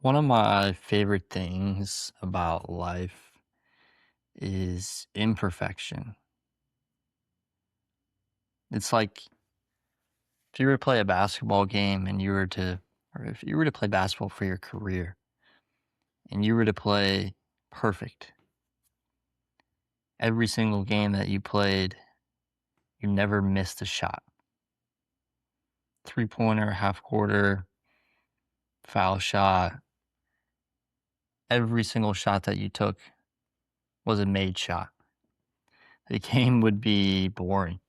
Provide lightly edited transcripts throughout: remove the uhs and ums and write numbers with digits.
One of my favorite things about life is imperfection. It's like if you were to play a basketball game and or if you were to play basketball for your career and you were to play perfect every single game that you played, you never missed a shot. 3 pointer, half quarter, foul shot, every single shot that you took was a made shot. The game would be boring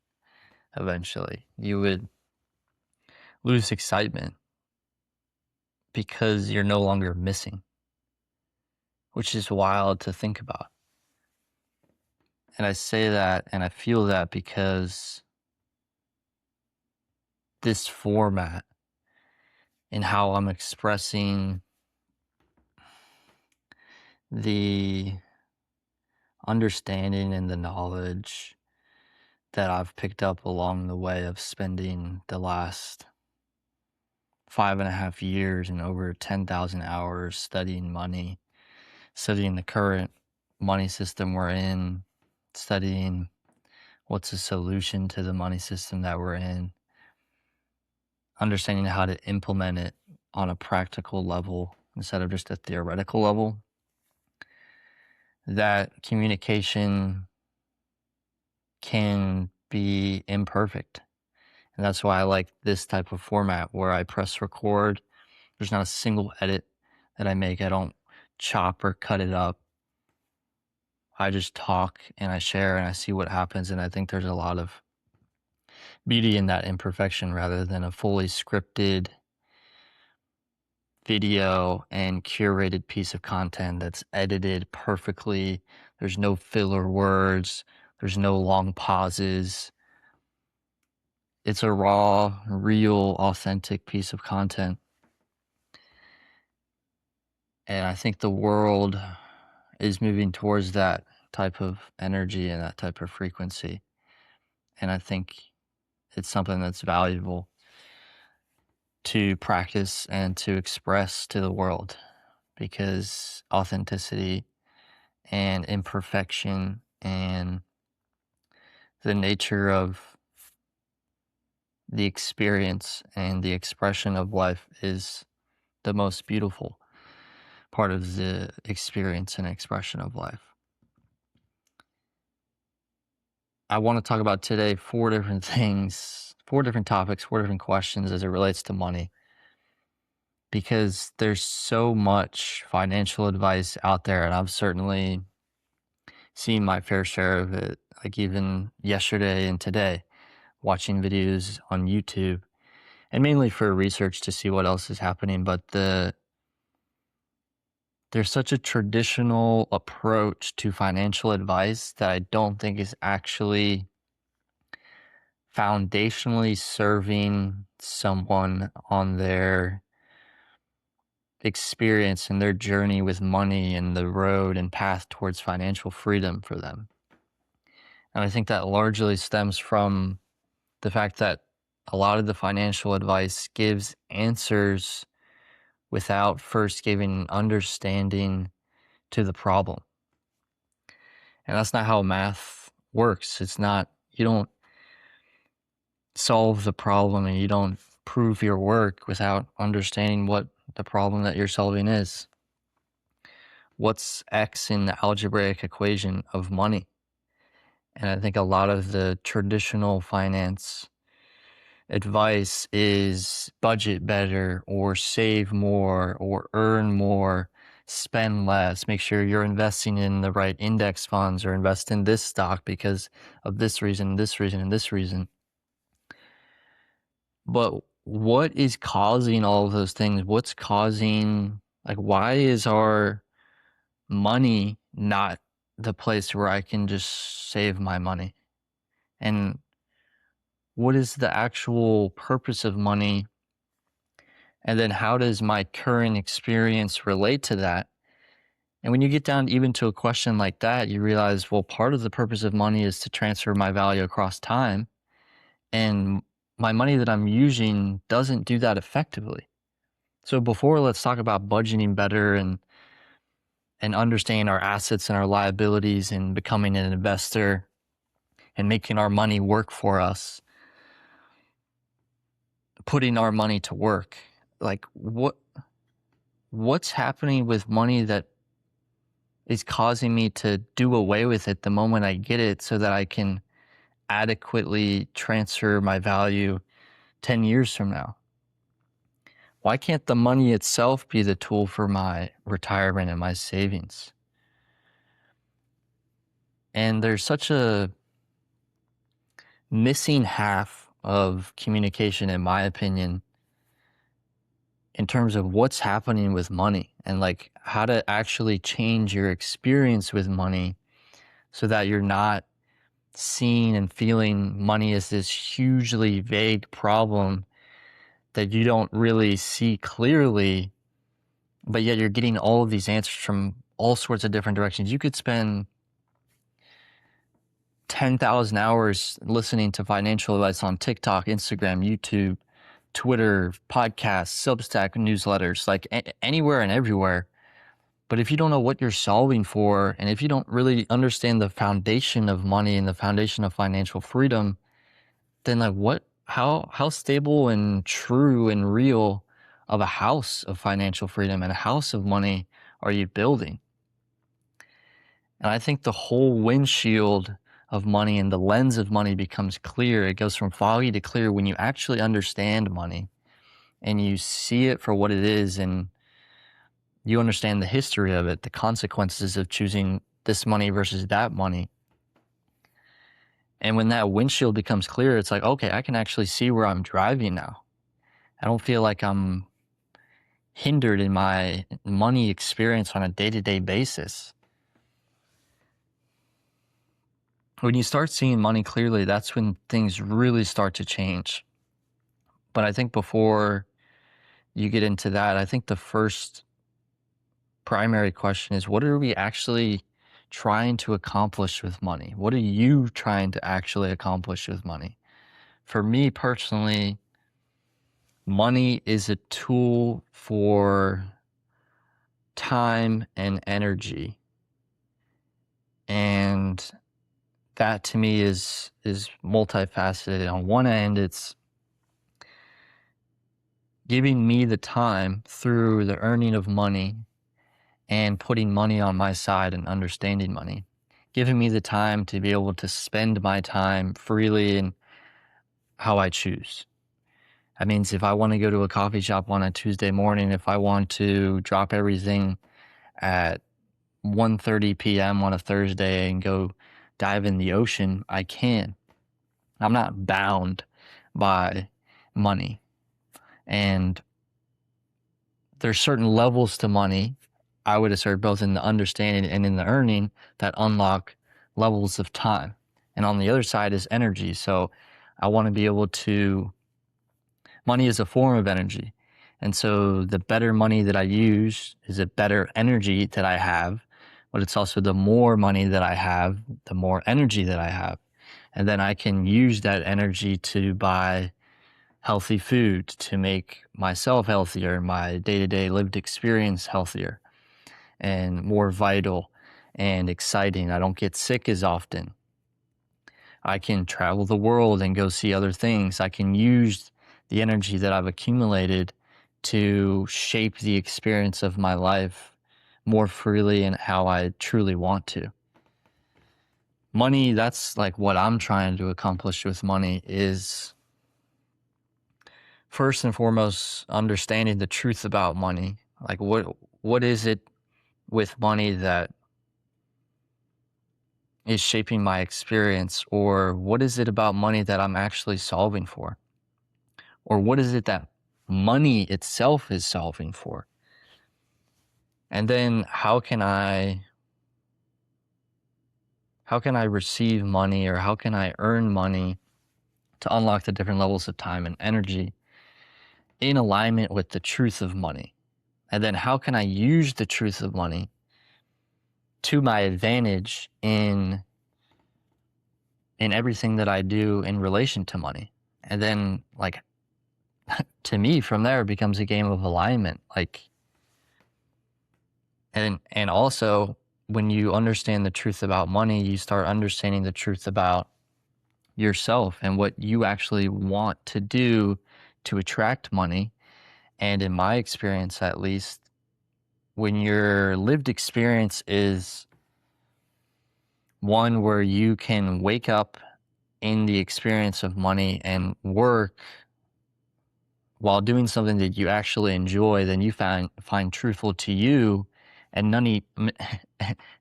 eventually. You would lose excitement because you're no longer missing, which is wild to think about. And I say that and I feel that because this format and how I'm expressing the understanding and the knowledge that I've picked up along the way of spending the last 5.5 years and over 10,000 hours studying money, studying the current money system we're in, studying what's the solution to the money system that we're in, understanding how to implement it on a practical level instead of just a theoretical level. That communication can be imperfect. And that's why I like this type of format where I press record. There's not a single edit that I make. I don't chop or cut it up. I just talk and I share and I see what happens. And I think there's a lot of beauty in that imperfection rather than a fully scripted video and curated piece of content that's edited perfectly. There's no filler words, there's no long pauses. It's a raw, real, authentic piece of content. And I think the world is moving towards that type of energy and that type of frequency. And I think it's something that's valuable to practice and to express to the world because authenticity and imperfection and the nature of the experience and the expression of life is the most beautiful part of the experience and expression of life. I want to talk about today 4 different things, 4 different topics, 4 different questions as it relates to money. Because there's so much financial advice out there, and I've certainly seen my fair share of it, like even yesterday and today, watching videos on YouTube, and mainly for research to see what else is happening. But there's such a traditional approach to financial advice that I don't think is actually foundationally serving someone on their experience and their journey with money and the road and path towards financial freedom for them. And I think that largely stems from the fact that a lot of the financial advice gives answers without first giving an understanding to the problem. And that's not how math works. It's not, you don't solve the problem and you don't prove your work without understanding what the problem that you're solving is. What's X in the algebraic equation of money? And I think a lot of the traditional finance advice is budget better or save more or earn more, spend less, make sure you're investing in the right index funds or invest in this stock because of this reason, this reason, and this reason. But what is causing all of those things? What's causing, like, why is our money not the place where I can just save my money? And what is the actual purpose of money? And then how does my current experience relate to that? And when you get down even to a question like that, you realize, well, part of the purpose of money is to transfer my value across time. And my money that I'm using doesn't do that effectively. So before, let's talk about budgeting better and understanding our assets and our liabilities and becoming an investor and making our money work for us, putting our money to work. Like what's happening with money that is causing me to do away with it the moment I get it so that I can adequately transfer my value 10 years from now? Why can't the money itself be the tool for my retirement and my savings? And there's such a missing half of communication, in my opinion, in terms of what's happening with money and like how to actually change your experience with money so that you're not seeing and feeling money as this hugely vague problem that you don't really see clearly, but yet you're getting all of these answers from all sorts of different directions. You could spend 10,000 hours listening to financial advice on TikTok, Instagram, YouTube, Twitter, podcasts, Substack, newsletters, like anywhere and everywhere. But if you don't know what you're solving for, and if you don't really understand the foundation of money and the foundation of financial freedom, then like how stable and true and real of a house of financial freedom and a house of money are you building? And I think the whole windshield of money and the lens of money becomes clear. It goes from foggy to clear when you actually understand money and you see it for what it is, and you understand the history of it, the consequences of choosing this money versus that money. And when that windshield becomes clear, it's like, okay, I can actually see where I'm driving now. I don't feel like I'm hindered in my money experience on a day-to-day basis. When you start seeing money clearly, that's when things really start to change. But I think before you get into that, I think the first primary question is, what are we actually trying to accomplish with money? What are you trying to actually accomplish with money? For me personally, money is a tool for time and energy. And that to me is multifaceted. On one end, it's giving me the time through the earning of money and putting money on my side and understanding money, giving me the time to be able to spend my time freely and how I choose. That means if I want to go to a coffee shop on a Tuesday morning, if I want to drop everything at 1:30 p.m. on a Thursday and go dive in the ocean, I can. I'm not bound by money. And there's certain levels to money, I would assert, both in the understanding and in the earning, that unlock levels of time. And on the other side is energy. So I want to be able to, money is a form of energy. And so the better money that I use is a better energy that I have, but it's also the more money that I have, the more energy that I have. And then I can use that energy to buy healthy food, to make myself healthier, my day-to-day lived experience healthier and more vital and exciting. I don't get sick as often. I can travel the world and go see other things. I can use the energy that I've accumulated to shape the experience of my life more freely and how I truly want to. Money, that's like what I'm trying to accomplish with money, is first and foremost understanding the truth about money. Like what is it with money that is shaping my experience, or what is it about money that I'm actually solving for? Or what is it that money itself is solving for? And then how can I receive money, or how can I earn money to unlock the different levels of time and energy in alignment with the truth of money? And then how can I use the truth of money to my advantage in everything that I do in relation to money? And then like to me, from there, it becomes a game of alignment. And also, when you understand the truth about money, you start understanding the truth about yourself and what you actually want to do to attract money. And in my experience, at least, when your lived experience is one where you can wake up in the experience of money and work while doing something that you actually enjoy, then you find truthful to you, and money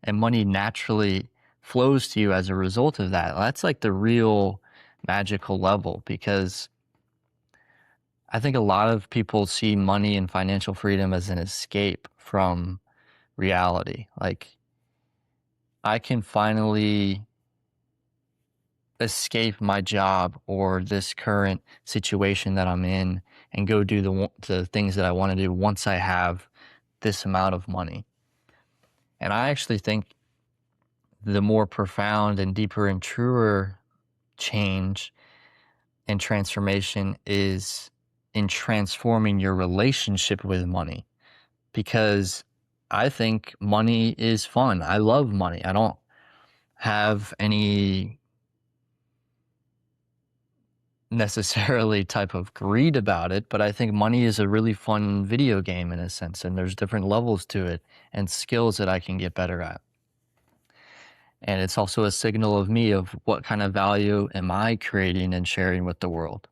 and money naturally flows to you as a result of that. That's like the real magical level, because I think a lot of people see money and financial freedom as an escape from reality. Like, I can finally escape my job or this current situation that I'm in and go do the things that I want to do once I have this amount of money. And I actually think the more profound and deeper and truer change and transformation is in transforming your relationship with money. Because I think money is fun. I love money. I don't have any necessarily type of greed about it, but I think money is a really fun video game in a sense, and there's different levels to it and skills that I can get better at. And it's also a signal of me of what kind of value am I creating and sharing with the world.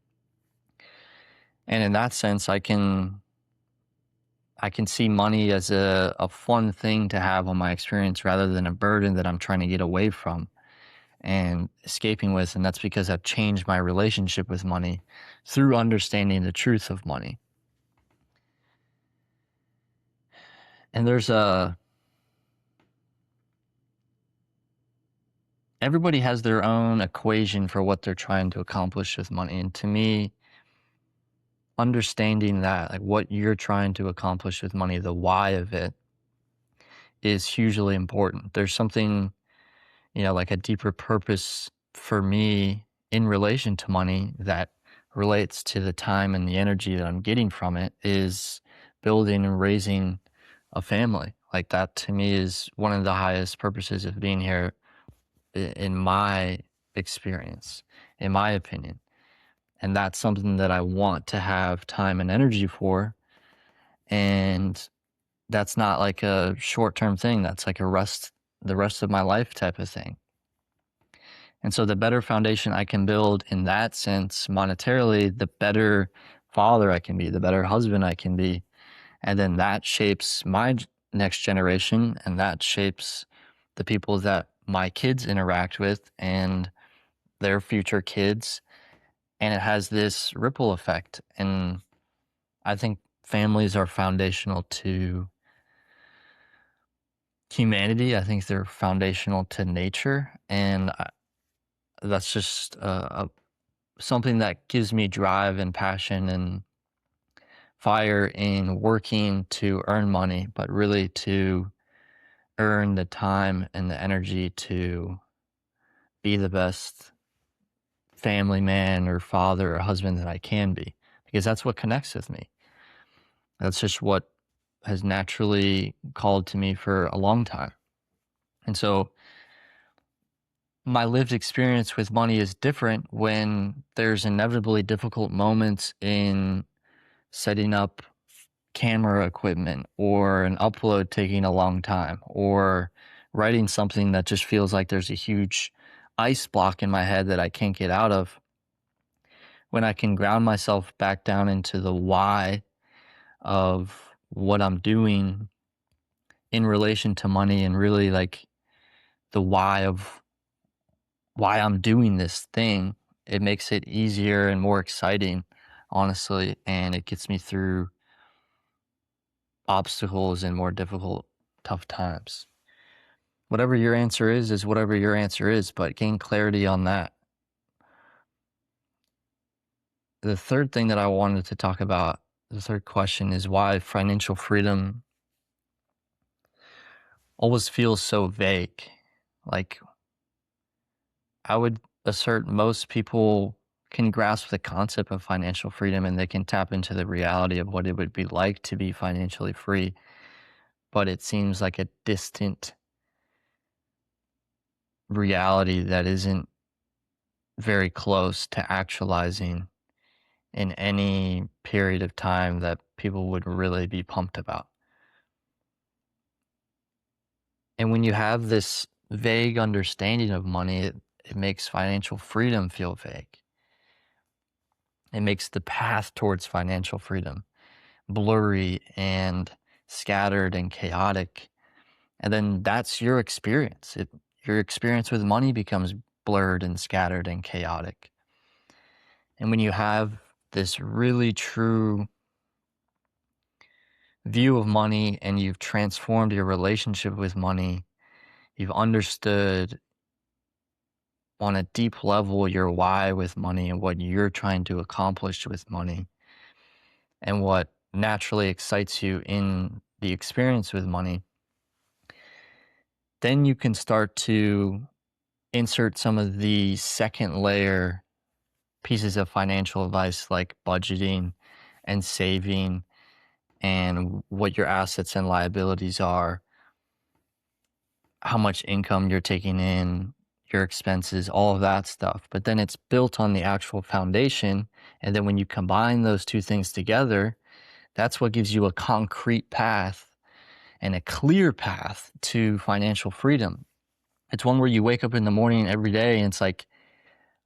And in that sense, I can see money as a fun thing to have on my experience rather than a burden that I'm trying to get away from and escaping with. And that's because I've changed my relationship with money through understanding the truth of money. And everybody has their own equation for what they're trying to accomplish with money. And to me, understanding that, like what you're trying to accomplish with money, the why of it, is hugely important. There's something, like a deeper purpose for me in relation to money that relates to the time and the energy that I'm getting from it, is building and raising a family. Like, that to me is one of the highest purposes of being here in my experience, in my opinion. And that's something that I want to have time and energy for. And that's not like a short-term thing. That's like the rest of my life type of thing. And so the better foundation I can build in that sense monetarily, the better father I can be, the better husband I can be. And then that shapes my next generation, and that shapes the people that my kids interact with and their future kids. And it has this ripple effect. And I think families are foundational to humanity. I think they're foundational to nature. And that's just something that gives me drive and passion and fire in working to earn money, but really to earn the time and the energy to be the best family man or father or husband that I can be, because that's what connects with me. That's just what has naturally called to me for a long time. And so my lived experience with money is different when there's inevitably difficult moments in setting up camera equipment, or an upload taking a long time, or writing something that just feels like there's a huge ice block in my head that I can't get out of. When I can ground myself back down into the why of what I'm doing in relation to money, and really like the why of why I'm doing this thing, it makes it easier and more exciting, honestly, and it gets me through obstacles and more difficult, tough times. Whatever your answer is whatever your answer is, but gain clarity on that. The third thing that I wanted to talk about, the third question, is why financial freedom always feels so vague. Like, I would assert most people can grasp the concept of financial freedom and they can tap into the reality of what it would be like to be financially free, but it seems like a distant reality that isn't very close to actualizing in any period of time that people would really be pumped about. And when you have this vague understanding of money, it makes financial freedom feel vague. It makes the path towards financial freedom blurry and scattered and chaotic. And then that's your experience. Your experience with money becomes blurred and scattered and chaotic. And when you have this really true view of money and you've transformed your relationship with money, you've understood on a deep level your why with money and what you're trying to accomplish with money and what naturally excites you in the experience with money, then you can start to insert some of the second layer pieces of financial advice like budgeting and saving and what your assets and liabilities are, how much income you're taking in, your expenses, all of that stuff. But then it's built on the actual foundation. And then when you combine those two things together, that's what gives you a concrete path and a clear path to financial freedom. It's one where you wake up in the morning every day and it's like,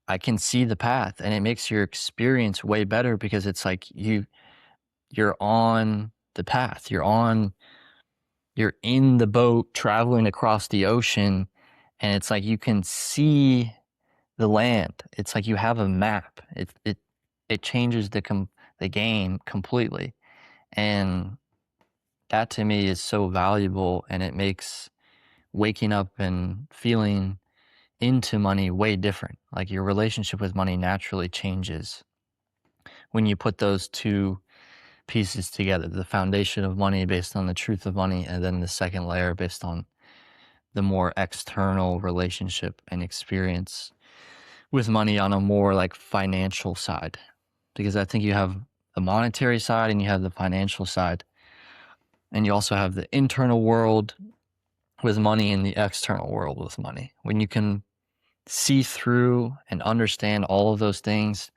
I can see the path, and it makes your experience way better because it's like you're on the path. You're in the boat traveling across the ocean, and it's like you can see the land. It's like you have a map. It changes the game completely. And that to me is so valuable, and it makes waking up and feeling into money way different. Like your relationship with money naturally changes when you put those two pieces together, the foundation of money based on the truth of money, and then the second layer based on the more external relationship and experience with money on a more like financial side. Because I think you have the monetary side and you have the financial side, and you also have the internal world with money and the external world with money. When you can see through and understand all of those things,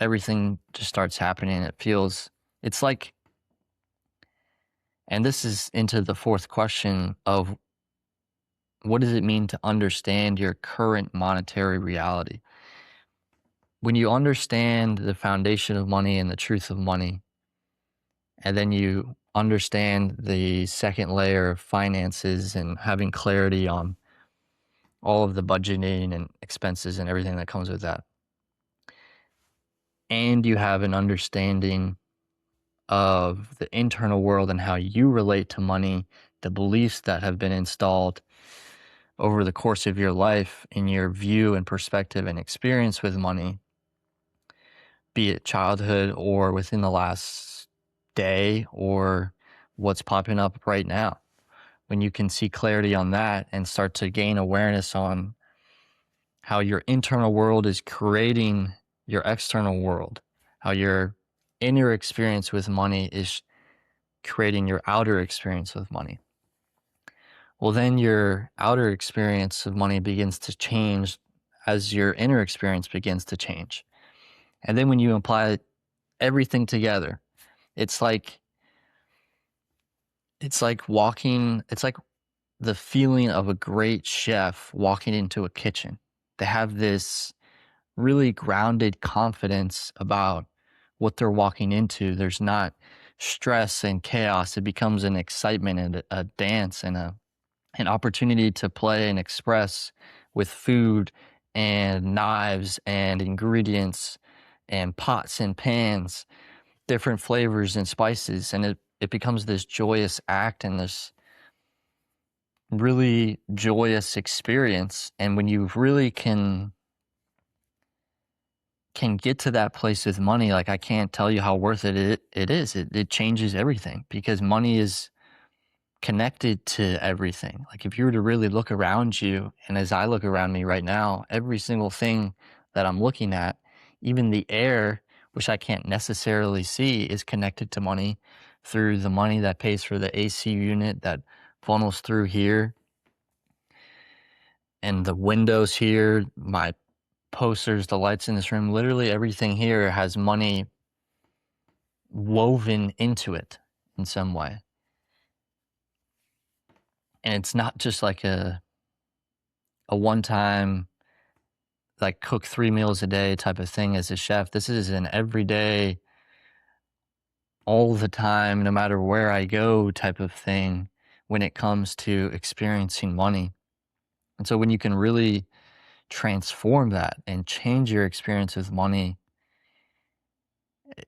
everything just starts happening. It's like, and this is into the fourth question of what does it mean to understand your current monetary reality? When you understand the foundation of money and the truth of money, and then you understand the second layer of finances and having clarity on all of the budgeting and expenses and everything that comes with that, and you have an understanding of the internal world and how you relate to money, the beliefs that have been installed over the course of your life in your view and perspective and experience with money, be it childhood or within the last day or what's popping up right now. When you can see clarity on that and start to gain awareness on how your internal world is creating your external world, how your inner experience with money is creating your outer experience with money. Well, then your outer experience of money begins to change as your inner experience begins to change. And then when you apply everything together, it's like the feeling of a great chef walking into a kitchen. They have this really grounded confidence about what they're walking into. There's not stress and chaos. It becomes an excitement and a dance and an opportunity to play and express with food and knives and ingredients and pots and pans, different flavors and spices. And it becomes this joyous act and this really joyous experience. And when you really can get to that place with money, like I can't tell you how worth it is. It changes everything because money is connected to everything. Like if you were to really look around you, and as I look around me right now, every single thing that I'm looking at Even the air, which I can't necessarily see, is connected to money through the money that pays for the AC unit that funnels through here. And the windows here, my posters, the lights in this room, literally everything here has money woven into it in some way. And it's not just like a one-time, like, cook 3 meals a day type of thing as a chef. This is an everyday, all the time, no matter where I go type of thing when it comes to experiencing money. And so when you can really transform that and change your experience with money,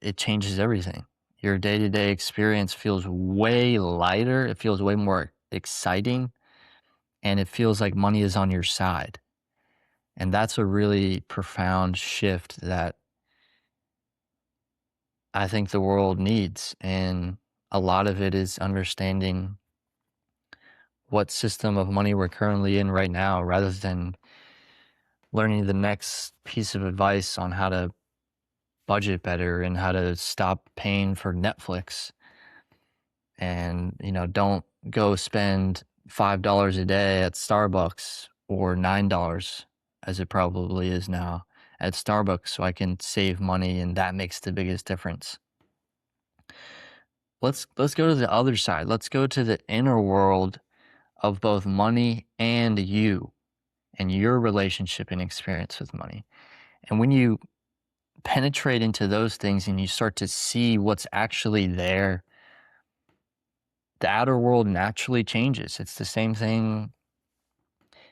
it changes everything. Your day-to-day experience feels way lighter. It feels way more exciting, and it feels like money is on your side. And that's a really profound shift that I think the world needs. And a lot of it is understanding what system of money we're currently in right now, rather than learning the next piece of advice on how to budget better and how to stop paying for Netflix. And, don't go spend $5 a day at Starbucks, or $9 as it probably is now at Starbucks, so I can save money, and that makes the biggest difference. Let's go to the other side. Let's go to the inner world of both money and you and your relationship and experience with money. And when you penetrate into those things and you start to see what's actually there, the outer world naturally changes. It's the same thing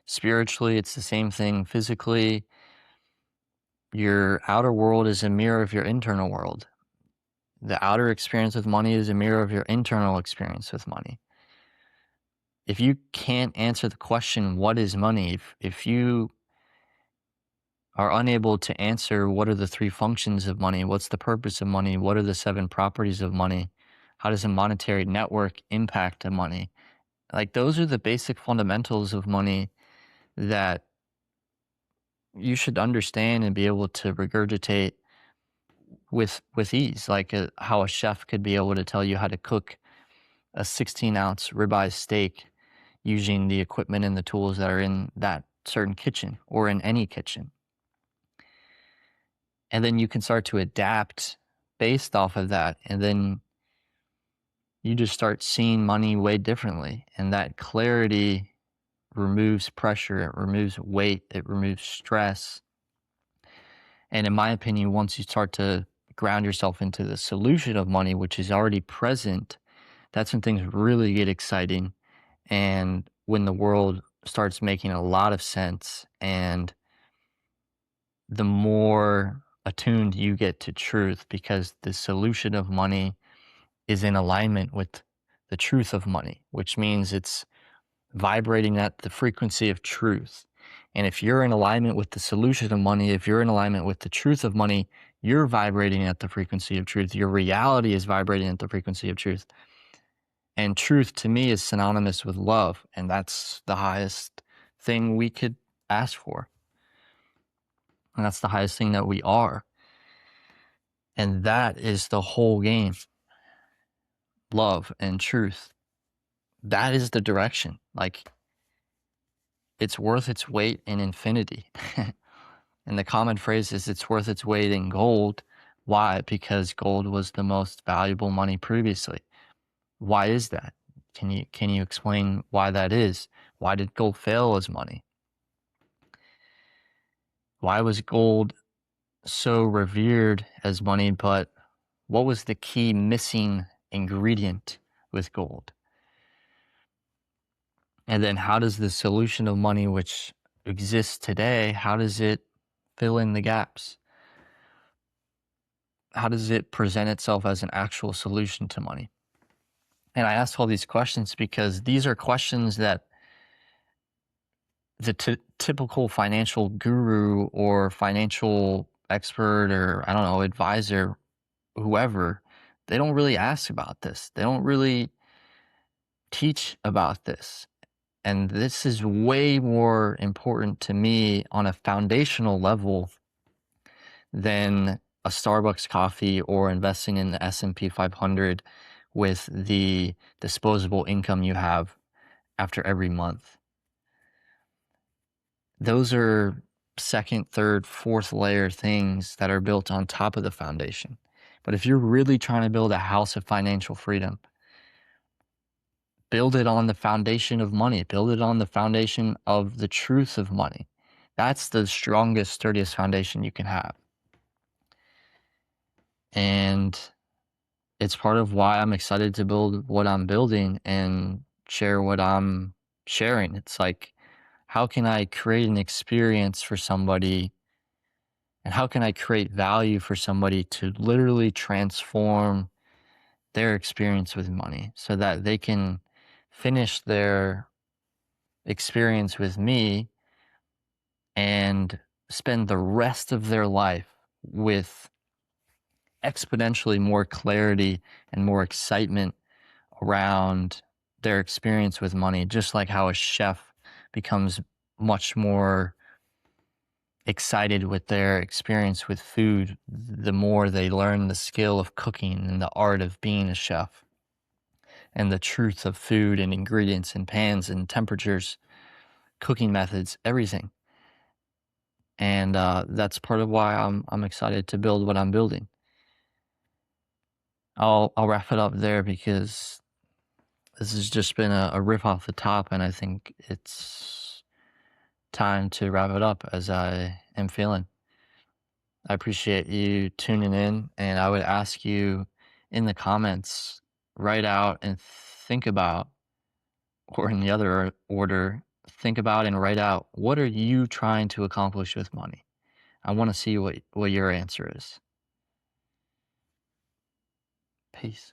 spiritually, it's the same thing physically. Your outer world is a mirror of your internal world. The outer experience with money is a mirror of your internal experience with money. If you can't answer the question, what is money? If you are unable to answer what are the 3 functions of money, what's the purpose of money, what are the 7 properties of money, how does a monetary network impact money? Like, those are the basic fundamentals of money that you should understand and be able to regurgitate with ease. Like, how a chef could be able to tell you how to cook a 16-ounce ribeye steak using the equipment and the tools that are in that certain kitchen or in any kitchen. And then you can start to adapt based off of that. And then you just start seeing money way differently. And that clarity removes pressure, it removes weight, it removes stress. And in my opinion, once you start to ground yourself into the solution of money, which is already present, that's when things really get exciting. And when the world starts making a lot of sense, and the more attuned you get to truth, because the solution of money is in alignment with the truth of money, which means it's vibrating at the frequency of truth. And if you're in alignment with the solution of money, if you're in alignment with the truth of money, you're vibrating at the frequency of truth. Your reality is vibrating at the frequency of truth. And truth, to me, is synonymous with love. And that's the highest thing we could ask for. And that's the highest thing that we are. And that is the whole game. Love and truth. That is the direction. Like, it's worth its weight in infinity. And the common phrase is it's worth its weight in gold. Why? Because gold was the most valuable money previously. Why is that? Can you explain why that is? Why did gold fail as money? Why was gold so revered as money, but what was the key missing ingredient with gold? And then how does the solution of money, which exists today, how does it fill in the gaps? How does it present itself as an actual solution to money? And I ask all these questions because these are questions that the typical financial guru or financial expert, or, I don't know, advisor, whoever, they don't really ask about this. They don't really teach about this. And this is way more important to me on a foundational level than a Starbucks coffee or investing in the S&P 500 with the disposable income you have after every month. Those are second, third, fourth layer things that are built on top of the foundation. But if you're really trying to build a house of financial freedom, build it on the foundation of money, build it on the foundation of the truth of money. That's the strongest, sturdiest foundation you can have. And it's part of why I'm excited to build what I'm building and share what I'm sharing. It's like, how can I create an experience for somebody, and how can I create value for somebody to literally transform their experience with money so that they can finish their experience with me and spend the rest of their life with exponentially more clarity and more excitement around their experience with money, just like how a chef becomes much more excited with their experience with food the more they learn the skill of cooking and the art of being a chef and the truth of food and ingredients and pans and temperatures, cooking methods, everything. And that's part of why I'm excited to build what I'm building. I'll wrap it up there because this has just been a riff off the top, and I think it's time to wrap it up as I am feeling. I appreciate you tuning in, and I would ask you in the comments, write out and think about, or in the other order, think about and write out, what are you trying to accomplish with money? I want to see what your answer is. Peace.